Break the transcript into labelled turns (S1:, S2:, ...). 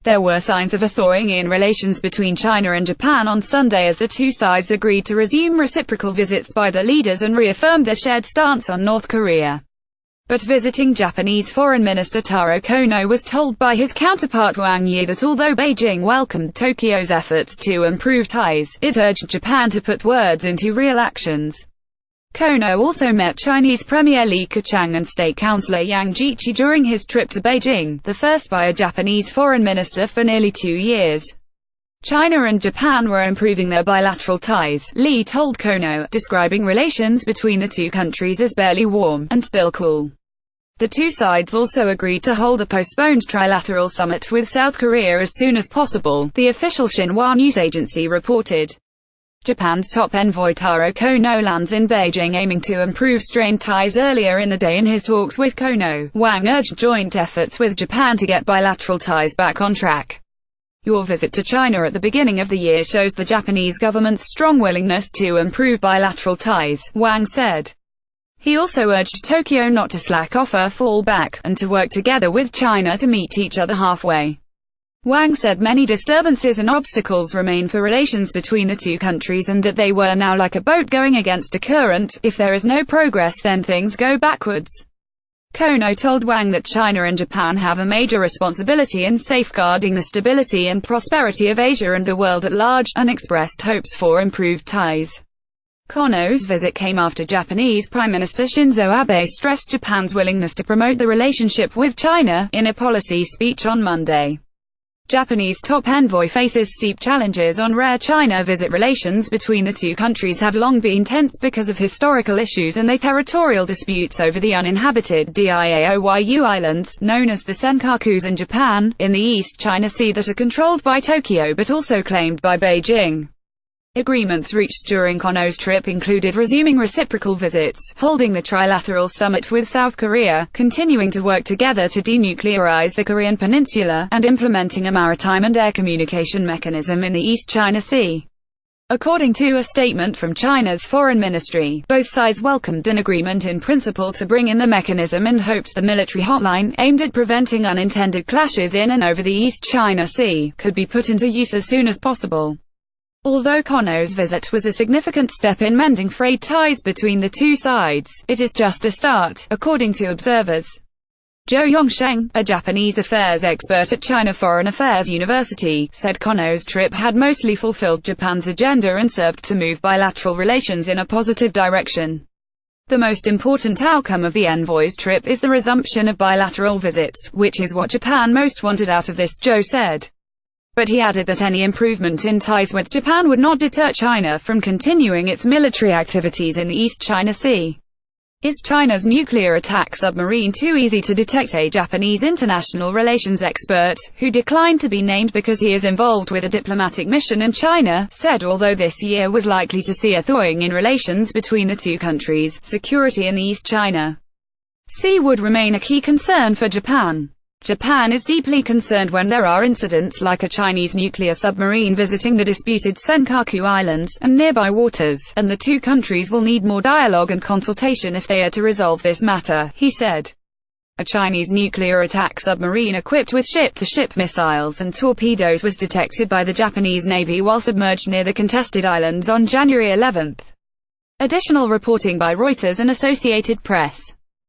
S1: There were signs of a thawing in relations between China and Japan on Sunday as the two sides agreed to resume reciprocal visits by the leaders and reaffirmed their shared stance on North Korea. But visiting Japanese Foreign Minister Taro Kono was told by his counterpart Wang Yi that although Beijing welcomed Tokyo's efforts to improve ties, it urged Japan to put words into real actions. Kono also met Chinese Premier Li Keqiang and State Councillor Yang Jiechi during his trip to Beijing, the first by a Japanese foreign minister for nearly 2 years. China and Japan were improving their bilateral ties, Li told Kono, describing relations between the two countries as barely warm and still cool. The two sides also agreed to hold a postponed trilateral summit with South Korea as soon as possible, the official Xinhua news agency reported. Japan's top envoy Taro Kono lands in Beijing aiming to improve strained ties. Earlier in the day in his talks with Kono, Wang urged joint efforts with Japan to get bilateral ties back on track. Your visit to China at the beginning of the year shows the Japanese government's strong willingness to improve bilateral ties, Wang said. He also urged Tokyo not to slack off or fall back, and to work together with China to meet each other halfway. Wang said many disturbances and obstacles remain for relations between the two countries and that they were now like a boat going against a current. If there is no progress, then things go backwards. Kono told Wang that China and Japan have a major responsibility in safeguarding the stability and prosperity of Asia and the world at large, and expressed hopes for improved ties. Kono's visit came after Japanese Prime Minister Shinzo Abe stressed Japan's willingness to promote the relationship with China in a policy speech on Monday. Japanese top envoy faces steep challenges on rare China visit. Relations between the two countries have long been tense because of historical issues and the territorial disputes over the uninhabited Diaoyu Islands, known as the Senkakus in Japan, in the East China Sea that are controlled by Tokyo but also claimed by Beijing. Agreements reached during Kono's trip included resuming reciprocal visits, holding the trilateral summit with South Korea, continuing to work together to denuclearize the Korean peninsula, and implementing a maritime and air communication mechanism in the East China Sea. According to a statement from China's foreign ministry, both sides welcomed an agreement in principle to bring in the mechanism and hoped the military hotline, aimed at preventing unintended clashes in and over the East China Sea, could be put into use as soon as possible. Although Kono's visit was a significant step in mending frayed ties between the two sides, it is just a start, according to observers. Zhou Yongsheng, a Japanese affairs expert at China Foreign Affairs University, said Kono's trip had mostly fulfilled Japan's agenda and served to move bilateral relations in a positive direction. The most important outcome of the envoy's trip is the resumption of bilateral visits, which is what Japan most wanted out of this, Zhou said. But he added that any improvement in ties with Japan would not deter China from continuing its military activities in the East China Sea. Is China's nuclear attack submarine too easy to detect? A Japanese international relations expert, who declined to be named because he is involved with a diplomatic mission in China, said although this year was likely to see a thawing in relations between the two countries, security in the East China Sea would remain a key concern for Japan. Japan is deeply concerned when there are incidents like a Chinese nuclear submarine visiting the disputed Senkaku Islands and nearby waters, and the two countries will need more dialogue and consultation if they are to resolve this matter, he said. A Chinese nuclear attack submarine equipped with ship-to-ship missiles and torpedoes was detected by the Japanese Navy while submerged near the contested islands on January 11. Additional reporting by Reuters and Associated Press.